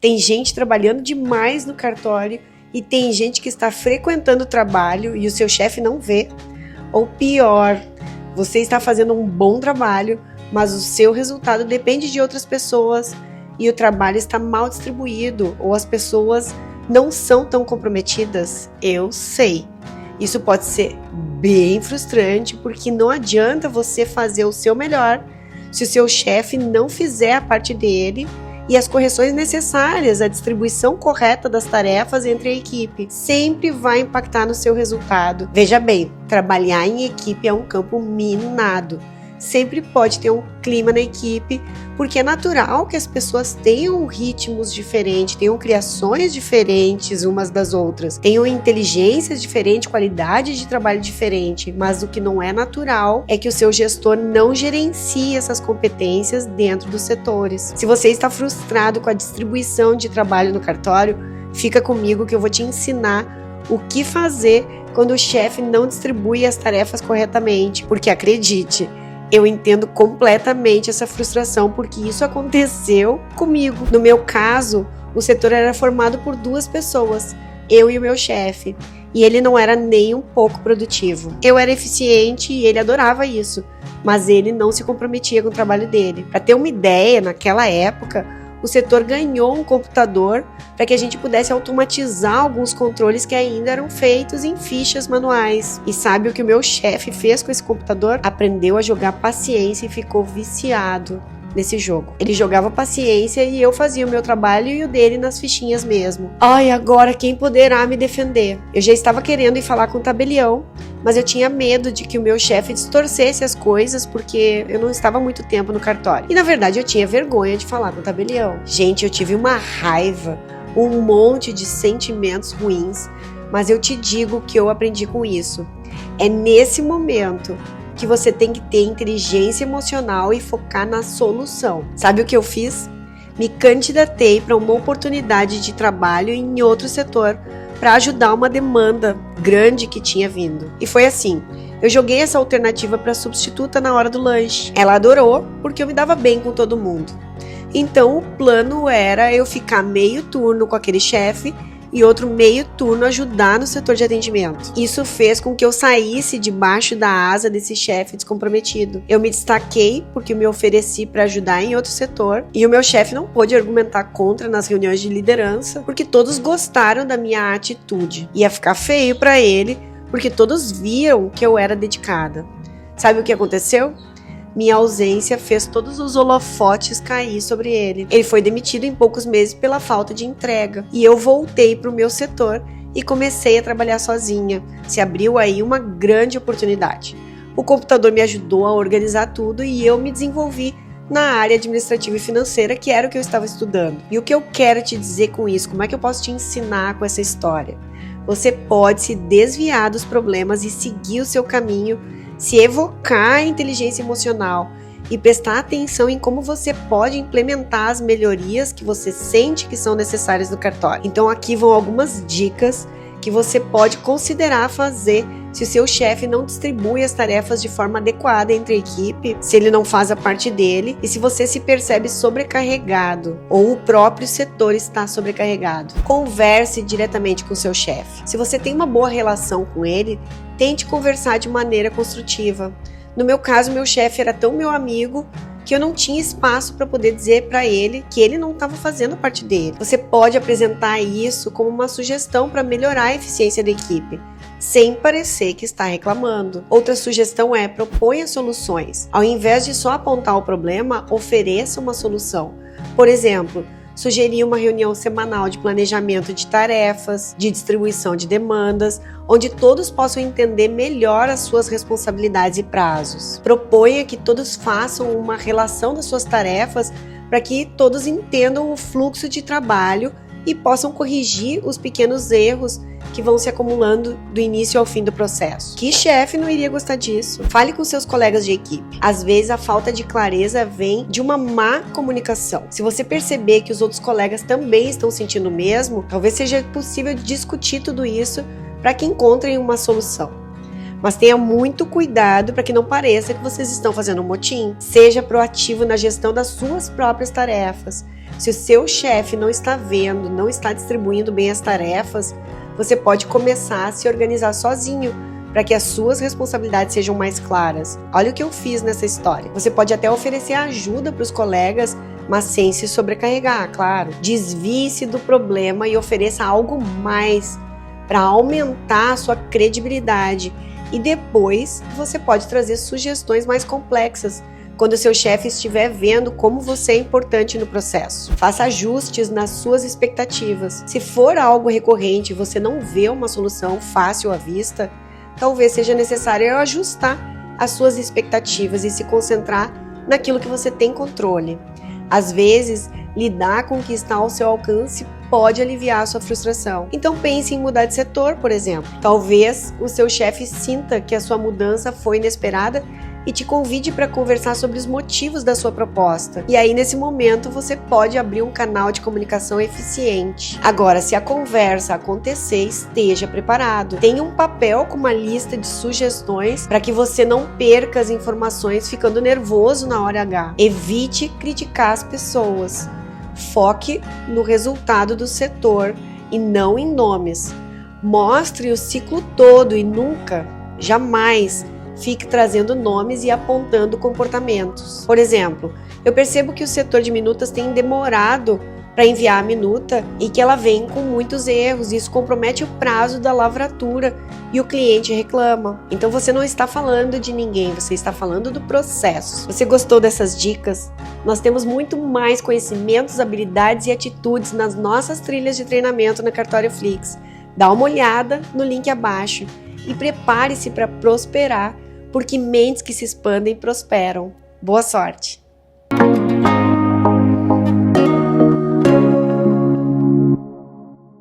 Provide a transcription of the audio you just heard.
Tem gente trabalhando demais no cartório e tem gente que está frequentando o trabalho e o seu chefe não vê. Ou pior, você está fazendo um bom trabalho, mas o seu resultado depende de outras pessoas e o trabalho está mal distribuído ou as pessoas não são tão comprometidas. Eu sei. Isso pode ser bem frustrante porque não adianta você fazer o seu melhor se o seu chefe não fizer a parte dele e as correções necessárias, a distribuição correta das tarefas entre a equipe. Sempre vai impactar no seu resultado. Veja bem, trabalhar em equipe é um campo minado. Sempre pode ter um clima na equipe, porque é natural que as pessoas tenham ritmos diferentes, tenham criações diferentes umas das outras, tenham inteligências diferentes, qualidade de trabalho diferente, mas o que não é natural é que o seu gestor não gerencie essas competências dentro dos setores. Se você está frustrado com a distribuição de trabalho no cartório, fica comigo que eu vou te ensinar o que fazer quando o chefe não distribui as tarefas corretamente, porque acredite, eu entendo completamente essa frustração porque isso aconteceu comigo. No meu caso, o setor era formado por 2 pessoas, eu e o meu chefe, e ele não era nem um pouco produtivo. Eu era eficiente e ele adorava isso, mas ele não se comprometia com o trabalho dele. Para ter uma ideia, naquela época, o setor ganhou um computador para que a gente pudesse automatizar alguns controles que ainda eram feitos em fichas manuais. E sabe o que o meu chefe fez com esse computador? Aprendeu a jogar paciência e ficou viciado nesse jogo. Ele jogava paciência e eu fazia o meu trabalho e o dele nas fichinhas mesmo. Ai, agora quem poderá me defender? Eu já estava querendo ir falar com o tabelião, mas eu tinha medo de que o meu chefe distorcesse as coisas porque eu não estava há muito tempo no cartório. E na verdade eu tinha vergonha de falar com o tabelião. Gente, eu tive uma raiva, um monte de sentimentos ruins, mas eu te digo que eu aprendi com isso. É nesse momento que você tem que ter inteligência emocional e focar na solução. Sabe o que eu fiz? Me candidatei para uma oportunidade de trabalho em outro setor para ajudar uma demanda grande que tinha vindo. E foi assim, eu joguei essa alternativa para substituta na hora do lanche. Ela adorou porque eu me dava bem com todo mundo. Então o plano era eu ficar meio turno com aquele chefe e outro meio turno ajudar no setor de atendimento. Isso fez com que eu saísse debaixo da asa desse chefe descomprometido. Eu me destaquei porque me ofereci para ajudar em outro setor e o meu chefe não pôde argumentar contra nas reuniões de liderança porque todos gostaram da minha atitude. Ia ficar feio para ele porque todos viram que eu era dedicada. Sabe o que aconteceu? Minha ausência fez todos os holofotes cair sobre ele. Ele foi demitido em poucos meses pela falta de entrega. E eu voltei para o meu setor e comecei a trabalhar sozinha. Se abriu aí uma grande oportunidade. O computador me ajudou a organizar tudo e eu me desenvolvi na área administrativa e financeira, que era o que eu estava estudando. E o que eu quero te dizer com isso? Como é que eu posso te ensinar com essa história? Você pode se desviar dos problemas e seguir o seu caminho, se evocar a inteligência emocional e prestar atenção em como você pode implementar as melhorias que você sente que são necessárias no cartório. Então aqui vão algumas dicas que você pode considerar fazer se o seu chefe não distribui as tarefas de forma adequada entre a equipe, se ele não faz a parte dele e se você se percebe sobrecarregado ou o próprio setor está sobrecarregado. Converse diretamente com o seu chefe. Se você tem uma boa relação com ele, tente conversar de maneira construtiva. No meu caso, meu chefe era tão meu amigo que eu não tinha espaço para poder dizer para ele que ele não estava fazendo parte dele. Você pode apresentar isso como uma sugestão para melhorar a eficiência da equipe, sem parecer que está reclamando. Outra sugestão é: proponha soluções. Ao invés de só apontar o problema, ofereça uma solução. Por exemplo, sugerir uma reunião semanal de planejamento de tarefas, de distribuição de demandas, onde todos possam entender melhor as suas responsabilidades e prazos. Proponha que todos façam uma relação das suas tarefas para que todos entendam o fluxo de trabalho e possam corrigir os pequenos erros que vão se acumulando do início ao fim do processo. Que chefe não iria gostar disso? Fale com seus colegas de equipe. Às vezes a falta de clareza vem de uma má comunicação. Se você perceber que os outros colegas também estão sentindo o mesmo, talvez seja possível discutir tudo isso para que encontrem uma solução. Mas tenha muito cuidado para que não pareça que vocês estão fazendo um motim. Seja proativo na gestão das suas próprias tarefas. Se o seu chefe não está vendo, não está distribuindo bem as tarefas, você pode começar a se organizar sozinho para que as suas responsabilidades sejam mais claras. Olha o que eu fiz nessa história. Você pode até oferecer ajuda para os colegas, mas sem se sobrecarregar, claro. Desvie-se do problema e ofereça algo mais para aumentar a sua credibilidade. E depois você pode trazer sugestões mais complexas quando o seu chefe estiver vendo como você é importante no processo. Faça ajustes nas suas expectativas. Se for algo recorrente e você não vê uma solução fácil à vista, talvez seja necessário ajustar as suas expectativas e se concentrar naquilo que você tem controle. Às vezes, lidar com o que está ao seu alcance pode aliviar a sua frustração. Então pense em mudar de setor, por exemplo. Talvez o seu chefe sinta que a sua mudança foi inesperada e te convide para conversar sobre os motivos da sua proposta. E aí, nesse momento, você pode abrir um canal de comunicação eficiente. Agora, se a conversa acontecer, esteja preparado. Tenha um papel com uma lista de sugestões para que você não perca as informações ficando nervoso na hora H. Evite criticar as pessoas. Foque no resultado do setor e não em nomes. Mostre o ciclo todo e nunca, jamais, fique trazendo nomes e apontando comportamentos. Por exemplo, eu percebo que o setor de minutas tem demorado para enviar a minuta e que ela vem com muitos erros. Isso compromete o prazo da lavratura e o cliente reclama. Então você não está falando de ninguém, você está falando do processo. Você gostou dessas dicas? Nós temos muito mais conhecimentos, habilidades e atitudes nas nossas trilhas de treinamento na Cartório Flix. Dá uma olhada no link abaixo e prepare-se para prosperar, porque mentes que se expandem prosperam. Boa sorte!